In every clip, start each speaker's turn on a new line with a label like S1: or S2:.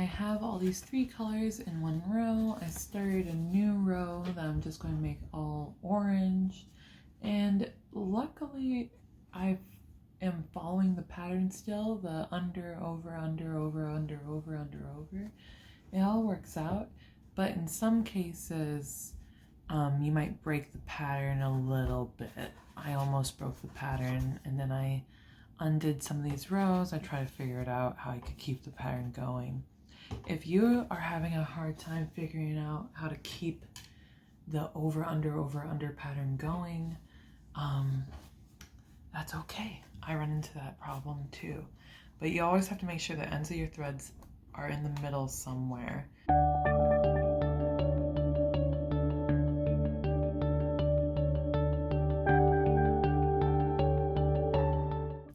S1: have all these 3 colors in one row. I started a new row that I'm just going to make all orange, and luckily I am following the pattern still, the under, over, under, over, under, over, under, over. It all works out, but in some cases you might break the pattern a little bit. I almost broke the pattern, and then I undid some of these rows. I tried to figure it out how I could keep the pattern going. If you are having a hard time figuring out how to keep the over under pattern going, that's okay. I run into that problem too. But you always have to make sure the ends of your threads are in the middle somewhere.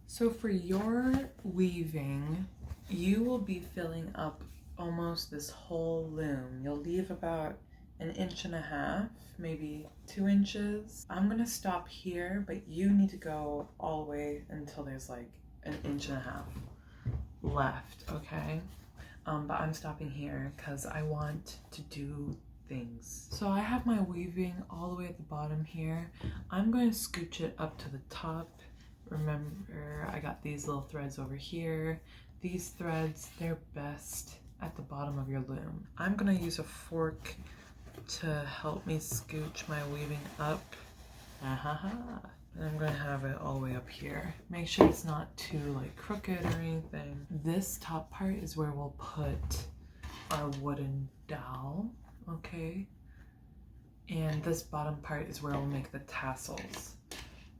S1: So for your weaving, you will be filling up almost this whole loom. You'll leave about 1.5 inches, maybe 2 inches. I'm gonna stop here, but you need to go all the way until there's like 1.5 inches left, okay? But I'm stopping here because I want to do things. So I have my weaving all the way at the bottom here. I'm going to scooch it up to the top. Remember, I got these little threads over here. These threads, they're best at the bottom of your loom. I'm gonna use a fork to help me scooch my weaving up. And I'm gonna have it all the way up here. Make sure it's not too like crooked or anything. This top part is where we'll put our wooden dowel, okay? And this bottom part is where we'll make the tassels.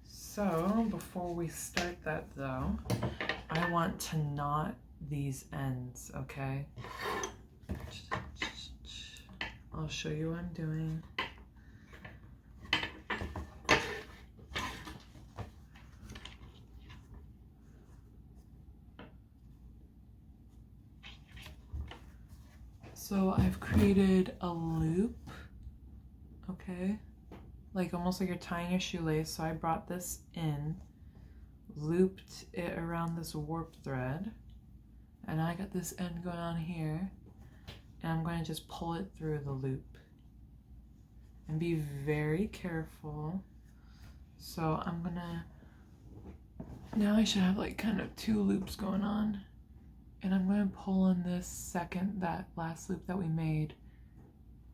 S1: So before we start that though, I want to knot these ends, okay? I'll show you what I'm doing. So I've created a loop, okay? Like almost like you're tying your shoelace. So I brought this in, looped it around this warp thread, and I got this end going on here, and I'm going to just pull it through the loop. And be very careful. So I'm gonna, now I should have like kind of 2 loops going on, and I'm going to pull on this that last loop that we made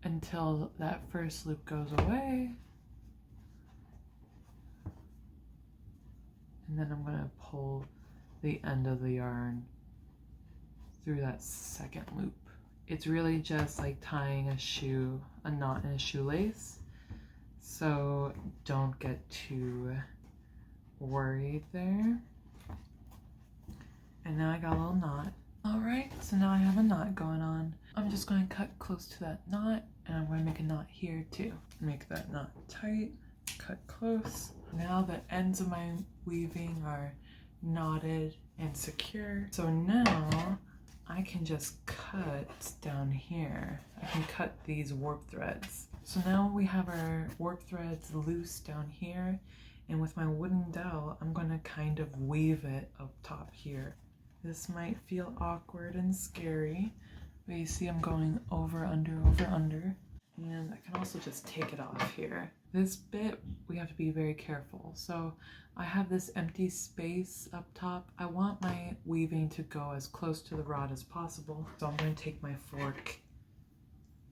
S1: until that first loop goes away. And then I'm gonna pull the end of the yarn through that second loop. It's really just like tying a knot in a shoelace. So don't get too worried there. And now I got a little knot. All right, so now I have a knot going on. I'm just going to cut close to that knot, and I'm going to make a knot here too. Make that knot tight, cut close. Now the ends of my weaving are knotted and secure. So now I can just cut down here. I can cut these warp threads. So now we have our warp threads loose down here, and with my wooden dowel, I'm gonna kind of weave it up top here. This might feel awkward and scary, but you see I'm going over, under, and I can also just take it off here. This bit, we have to be very careful. So I have this empty space up top. I want my weaving to go as close to the rod as possible. So I'm going to take my fork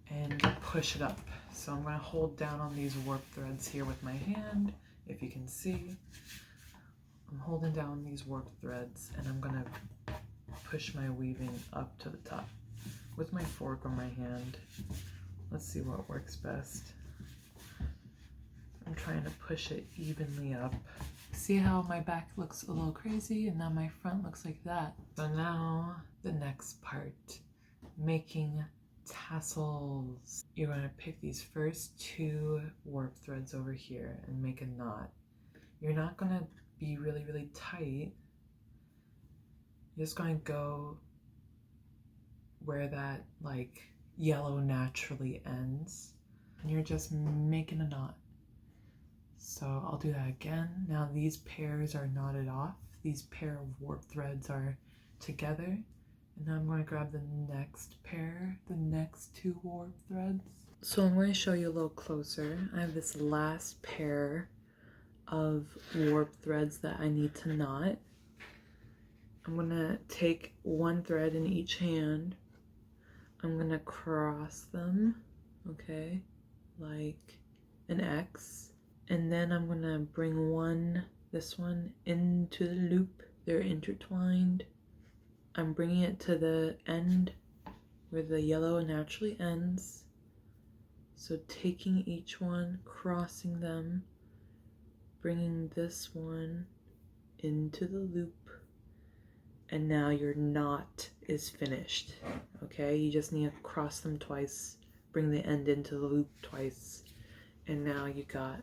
S1: and push it up. So I'm going to hold down on these warp threads here with my hand, if you can see. I'm holding down these warp threads, and I'm going to push my weaving up to the top with my fork on my hand. Let's see what works best. I'm trying to push it evenly up. See how my back looks a little crazy, and now my front looks like that. So now the next part, making tassels. You're going to pick these first 2 warp threads over here and make a knot. You're not going to be really, really tight. You're just going to go where that like yellow naturally ends, and you're just making a knot. So I'll do that again. Now these pairs are knotted off. These pair of warp threads are together, And now I'm going to grab the next pair, the next 2 warp threads. So I'm going to show you a little closer. I have this last pair of warp threads that I need to knot. I'm going to take 1 thread in each hand. I'm going to cross them, okay, like an X. And then I'm going to bring this one into the loop. They're intertwined. I'm bringing it to the end where the yellow naturally ends. So taking each one, crossing them, bringing this one into the loop, and now your knot is finished. Okay, you just need to cross them twice, bring the end into the loop twice, and now you got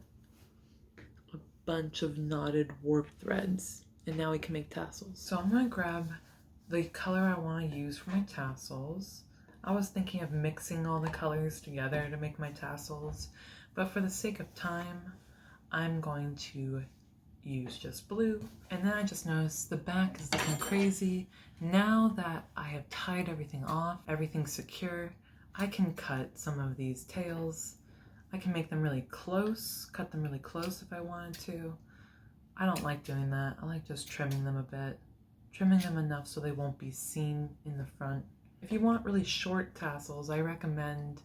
S1: a bunch of knotted warp threads. And now we can make tassels. So I'm gonna grab the color I want to use for my tassels. I was thinking of mixing all the colors together to make my tassels, but for the sake of time, I'm going to use just blue. And then I just noticed the back is looking crazy. Now that I have tied everything off, everything's secure, I can cut some of these tails. I can make them really close, cut them really close if I wanted to. I don't like doing that. I like just trimming them a bit. Trimming them enough so they won't be seen in the front. If you want really short tassels, I recommend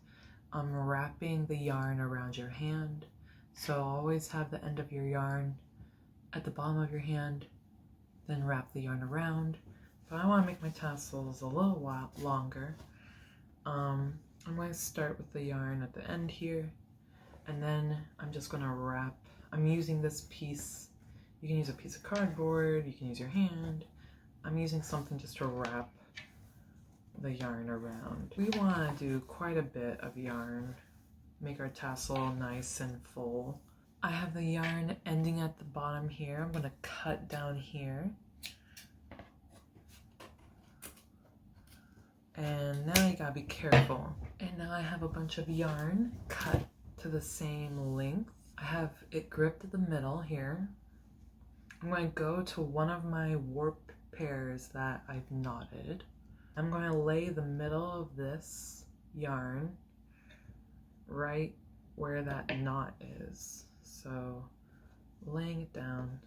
S1: wrapping the yarn around your hand. So always have the end of your yarn at the bottom of your hand, then wrap the yarn around. But I want to make my tassels a little while longer. I'm going to start with the yarn at the end here, and then I'm just going to wrap. I'm using this piece. You can use a piece of cardboard, you can use your hand. I'm using something just to wrap the yarn around. We want to do quite a bit of yarn, make our tassel nice and full. I have the yarn ending at the bottom here. I'm going to cut down here. And now you gotta be careful. And now I have a bunch of yarn cut to the same length. I have it gripped at the middle here. I'm going to go to one of my warp pairs that I've knotted. I'm going to lay the middle of this yarn right where that knot is. So laying it down,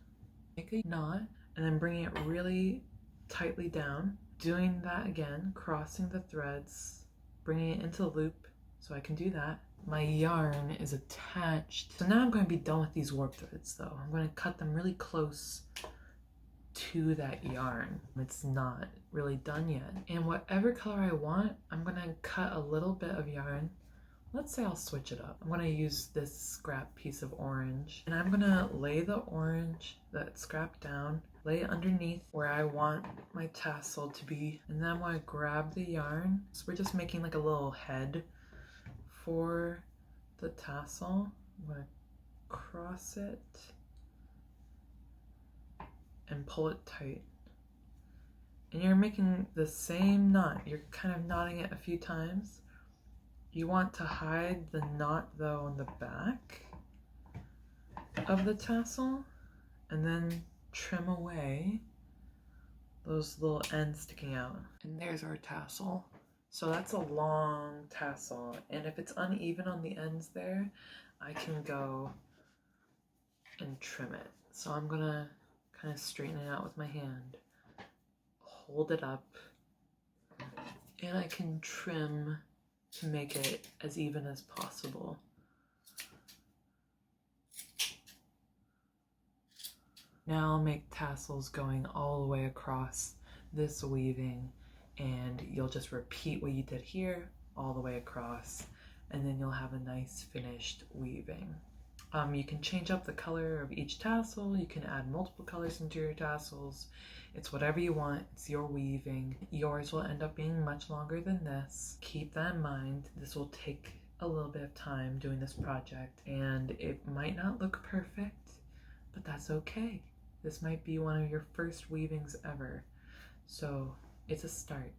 S1: make a knot, and then bringing it really tightly down. Doing that again, crossing the threads, bringing it into the loop so I can do that. My yarn is attached. So now I'm going to be done with these warp threads though. I'm going to cut them really close to that yarn. It's not really done yet. And whatever color I want, I'm going to cut a little bit of yarn. Let's say I'll switch it up. I'm going to use this scrap piece of orange, and I'm going to lay the orange, that scrap down, lay it underneath where I want my tassel to be, and then I'm going to grab the yarn. So we're just making like a little head for the tassel. I'm going to cross it and pull it tight. And you're making the same knot. You're kind of knotting it a few times. You want to hide the knot though on the back of the tassel, and then trim away those little ends sticking out. And there's our tassel. So that's a long tassel, and if it's uneven on the ends there, I can go and trim it. So I'm gonna kind of straighten it out with my hand, hold it up, and I can trim to make it as even as possible. Now I'll make tassels going all the way across this weaving, and you'll just repeat what you did here all the way across, and then you'll have a nice finished weaving. You can change up the color of each tassel. You can add multiple colors into your tassels. It's whatever you want. It's your weaving. Yours will end up being much longer than this. Keep that in mind. This will take a little bit of time doing this project, and it might not look perfect, but that's okay. This might be one of your first weavings ever. So it's a start.